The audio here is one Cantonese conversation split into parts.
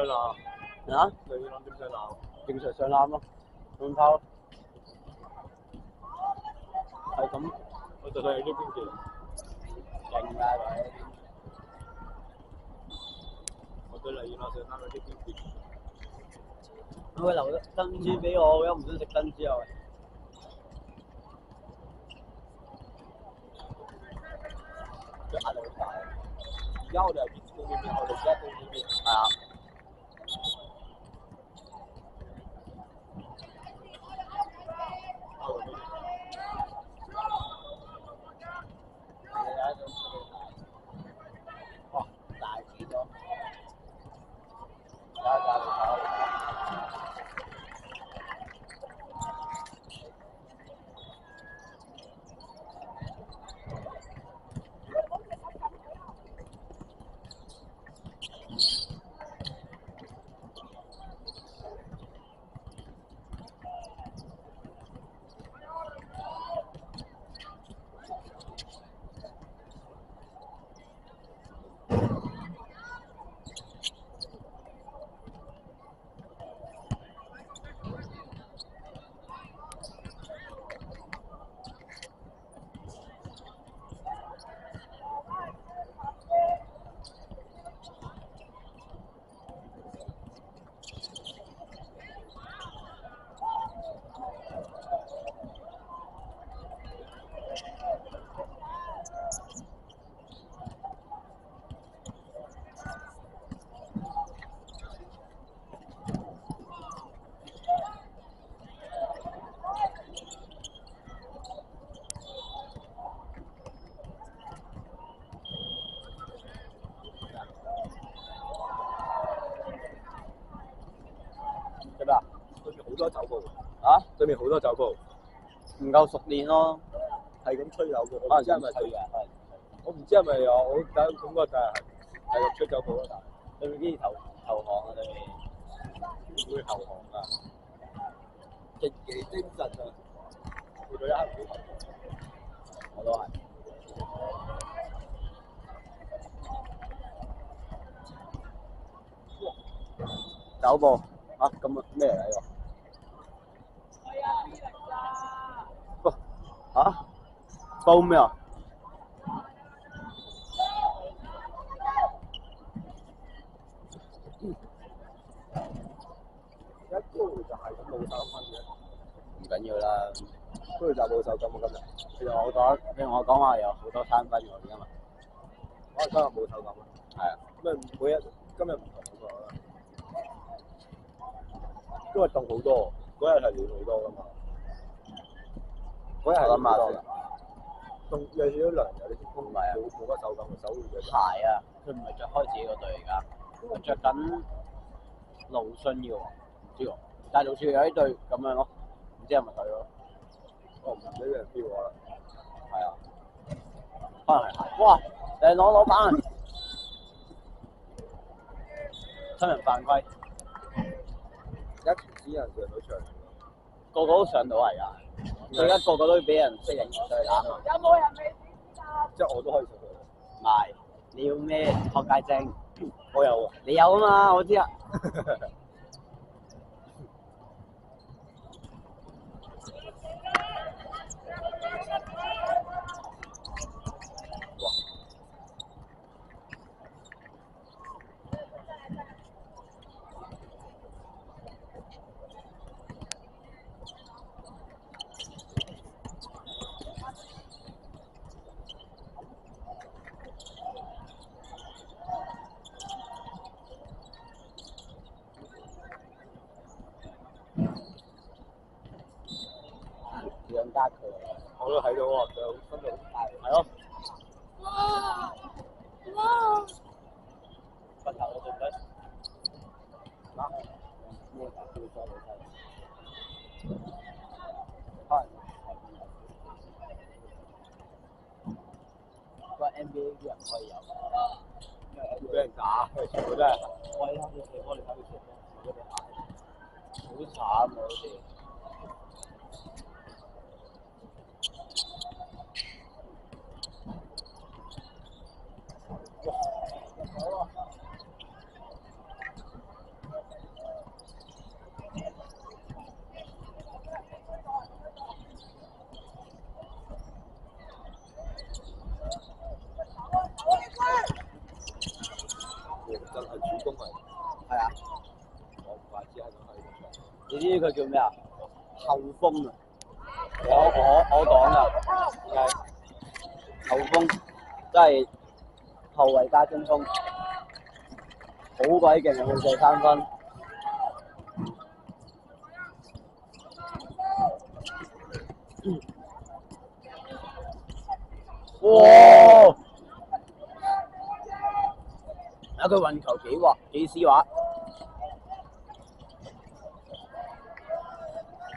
上籃？啊？你諗點上籃？正常上籃咯，咁拋。係咁，我就係呢邊嘅。勁啊佢！我對黎燕樂上籃嗰啲邊嘅。佢留咗珍珠俾我，我又唔想食珍珠啊！佢壓力好大。而家我哋係邊公呢邊？我哋而家公呢邊。係啊。哇！大幾咗？做咩啊？對面好多走步。啊？對面好多走步。唔夠熟練咯，係咁吹走步。可能真係吹嘅，我唔知係咪有，我第一感覺就係咁吹走步咯，但係對面啲投降啊，對面唔會投降㗎，極其精神啊！佢對一刻唔會投降。我都係。走步啊！咁咩嚟㗎？嚇？煲咩啊？一高就係咁冇3分嘅，唔緊要啦。跟住就冇受感啊其實我講話有好多3分喎，今日。我今日冇受感啊。係啊。咁啊，今日唔同啊嘛，因為凍好多，嗰日係暖好多㗎嘛。嗰日係暖好多㗎。凍有少少涼，有啲風，唔係啊，冇乜手感嘅手會嘅。鞋啊，佢唔係着開自己嗰對而家，佢着緊魯迅嘅喎，唔知喎。但係魯迅有呢對咁樣咯，唔知係咪佢咯？我唔俾人 feel 我啦。係啊，可能係鞋。哇！攞板，新人犯規，一條先人上到場，個個都上到嚟㗎。佢而家個個都俾人識人上去打。有冇人未即係我都可以上去。唔係，你要咩學界證？我有啊。你有啊嘛，我知啊。兩家佢，我都睇到喎，就分到好大。係咯。哇！哇！分頭咯，對唔對？啊？咩叫叫咗你睇？可能個 NBA 啲人可以有，因為會俾人打，全部都係。我睇佢射波，你睇佢射波，如果你鞋，好慘啊！好似。攻嚟，係啊，我唔怪知係咁喺度場。你知唔知佢叫咩啊？後鋒啊！我講㗎，係後鋒，即係後衞加中鋒，好鬼勁啊！佢射三分。哇！啊！佢運球幾絲滑，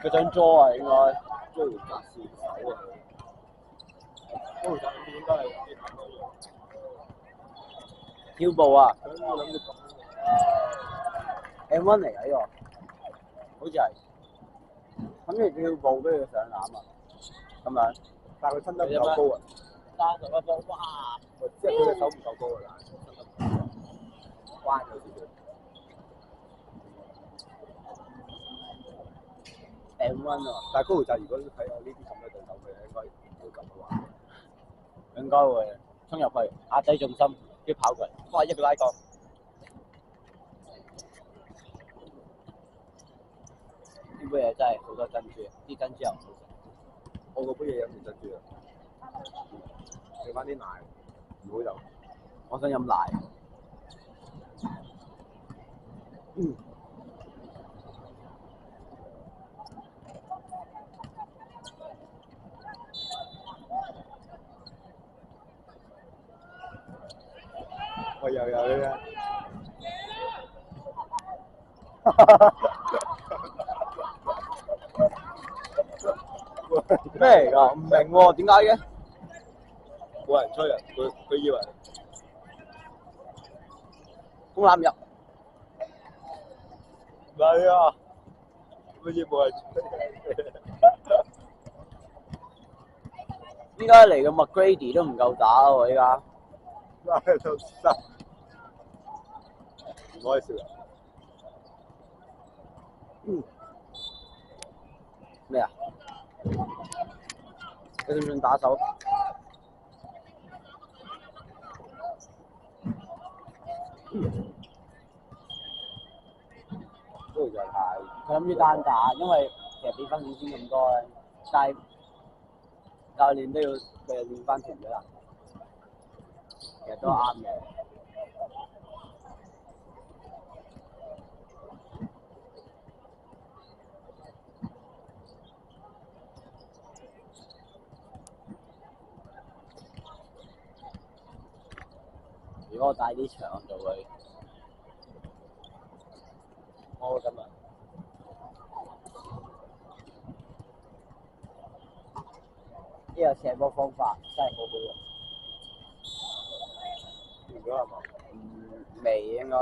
佢想捉啊應該。追完格士手啊！嗰條手應該係啲咁多嘢。跳步啊佢諗住咁！M1 嚟㗎呢個，好似係。諗住跳步跟住上籃啊，咁樣。但係佢身得唔夠高啊31分，哇！即係佢隻手唔夠高啊，但係彎咗少少。M1 啊，但係高條就如果睇下呢啲咁嘅對手，佢應該會咁嘅話，應該會衝入去壓低重心，跟住跑過嚟，哇！一個拉角。呢杯嘢真係好多珍珠，啲珍珠又唔好食。我嗰杯嘢飲完珍珠啊，剩翻啲奶，唔好就我想飲奶。我又有呢啲。咩嚟㗎？唔明喎，點解嘅？冇人吹啊！佢以為公籃入。唔係啊，乜嘢冇人吹？依家嚟嘅 McGrady 都唔夠打喎，依家。拉到濕，唔可以笑啊！咩啊？你算唔算打手？嗰條就係佢諗住單打，因為其實比分已經咁多啦，但係教練都要佢練翻團咗啦，其實都啱嘅。如果我帶啲長就會，我今日呢個射波方法真係好好用。完咗係嘛？未應該。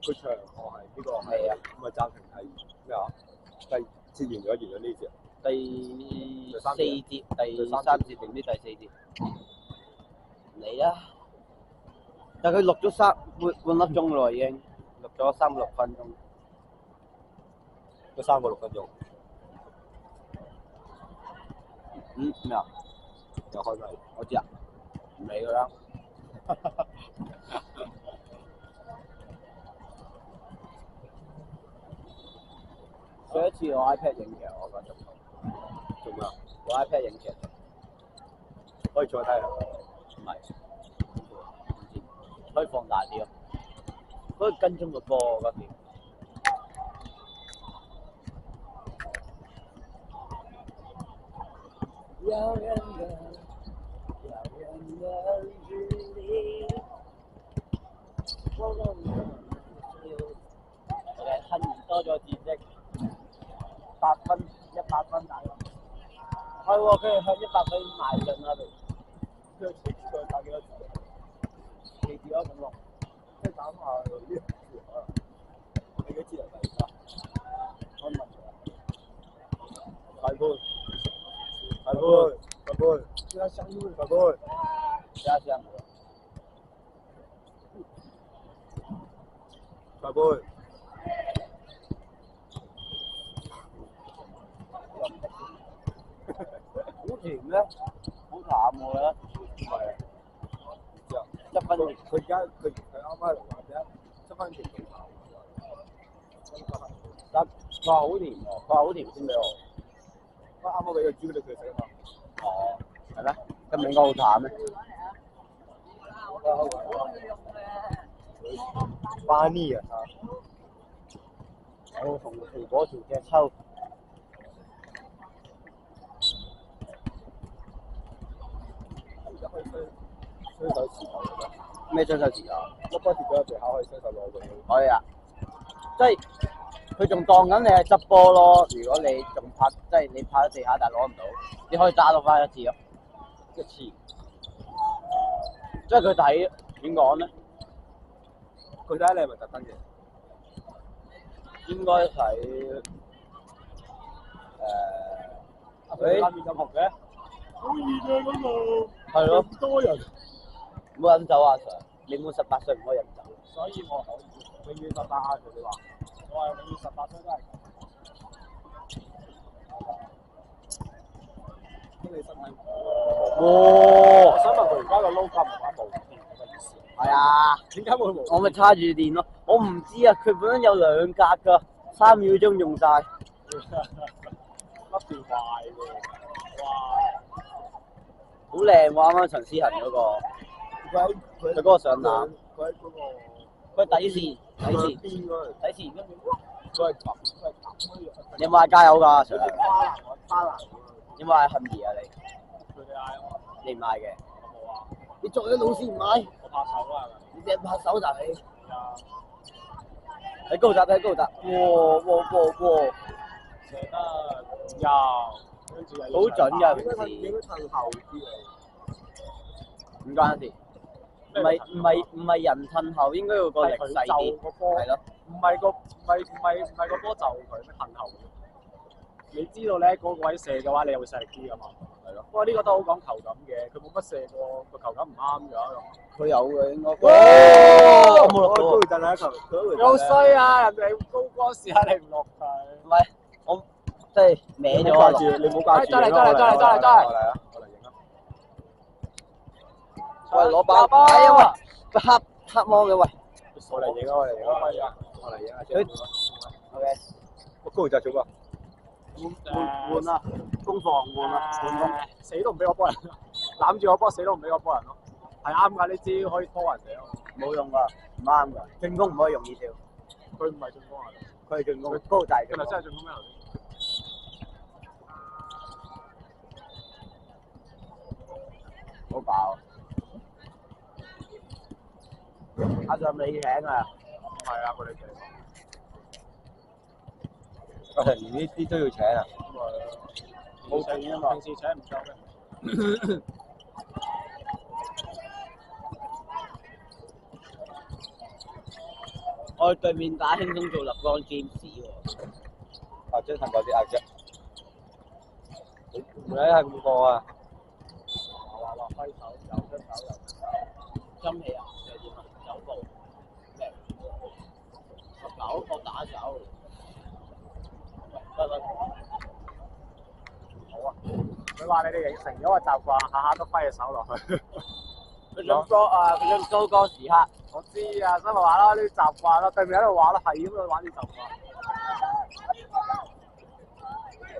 佢長我係呢個係啊，咁啊暫停係咩啊？節完咗呢節。第4節、第3節定唔知第4節？嚟啦！但係佢錄咗半粒鐘咯，已經錄咗36分鐘。都3個6分鐘。咩啊？又開咪？我知啊，唔理佢啦。上一次我 iPad 影嘅，我覺得做咩啊？我 iPad 影嘅，可以再睇啊？唔係，唔知可以放大啲咯，可以跟蹤個波嗰邊。遙遠的距離，我讓你OK，恨多咗戰績，100分大咯。係喎，佢哋向100分邁進啦，佢再打幾多次？記住咯，咁咯。即係打下呢個字可能你幾支啊？第二我問佢啊，裁判，依家相對裁判，加上我。裁判，好甜咩？好淡我覺得。唔係啊，之後1分佢而家佢啱啱喺度話啫，7分香甜幾口。得佢話好甜喎，佢話好甜先俾我。我啱啱俾個朱古力佢食啊嘛。哦，係咩？咁唔應該好淡咩？花腻啊！我同蘋果條隻抽。雙手持球嘅咩？咩雙手持球？粒波跌咗入地下可以雙手攞嘅。可以啊，即係佢仲當緊你係執波咯。如果你仲拍，即係你拍喺地下但係攞唔到，你可以揸到翻一次咯。一次。即係佢睇點講咧？佢睇你係咪特登嘅？應該睇佢下面咁紅嘅。好熱啊！嗰度。係咯。咁多人。唔好飲酒啊 Sir！你滿18歲唔可以飲酒。所以我可以永遠18啊！佢哋話，我係永遠18歲都係。咁你身體唔好。我想問佢而家個撈金唔係冇電嘅意思？係啊。點解會冇？我咪叉住電咯。我唔知啊，佢本身有2格㗎，3秒鐘用晒。粒電壞喎！哇！好靚喎，啱啱陳思恒嗰個。佢嗰個上籃。佢喺嗰個。佢底線，邊嗰度？底線跟住。佢係咁你有冇嗌加油㗎 Sir？巴蘭有冇嗌恨兒啊你？佢哋嗌我。你唔嗌嘅？我冇啊！你作為老師唔嗌？我拍手啦係咪？你隻拍手就係。係啊！睇高達，睇高達，哇！射得又跟住又好準㗎平時應該褪後啲嚟。唔關事。唔係人褪後，應該要個力細啲。個波係咯。唔係個波就佢咩褪後嘅。你知道咧嗰個位射嘅話，你又會射力啲㗎嘛？係咯。不過呢個都好講球感嘅，佢冇乜射過，個球感唔啱㗎咁。佢有嘅應該。我冇落到。回陣啦球，你好衰啊！人哋高波時刻你唔落佢。唔係，我即係歪咗啊！你冇掛住。再嚟！我嚟啊！我嚟影啊！喂，攞把！哎呀喂，黑芒嘅喂。我嚟影啊！我嚟影啊！我嚟影啊！佢 OK。我高就做啊！換啦，攻防換啦，換攻。死都唔俾我波人，攬住我波死都唔俾我波人咯。係啱㗎，呢招可以拖人哋咯。冇用㗎，唔啱㗎。進攻唔可以用呢招。佢唔係進攻啊！佢係進攻。佢高大嘅。佢咪真係進攻咩頭先？好飽。阿上你請啊？係啊，佢哋請。連呢啲都要請啊？冇錢啊嘛。平時請唔夠咩？我對面打輕鬆做立光劍士喎。阿張騰嗰啲阿張，唔係係咁過啊！話揮手，有出手有。金氣啊？又點啊？走步咩？19個打手。得。好啊！佢話你哋形成咗個習慣，下下都揮隻手落去。佢想高啊！佢想高光時刻。我知啊，所以咪話咯，呢啲習慣咯，對面喺度玩咯，係咁去玩啲習慣。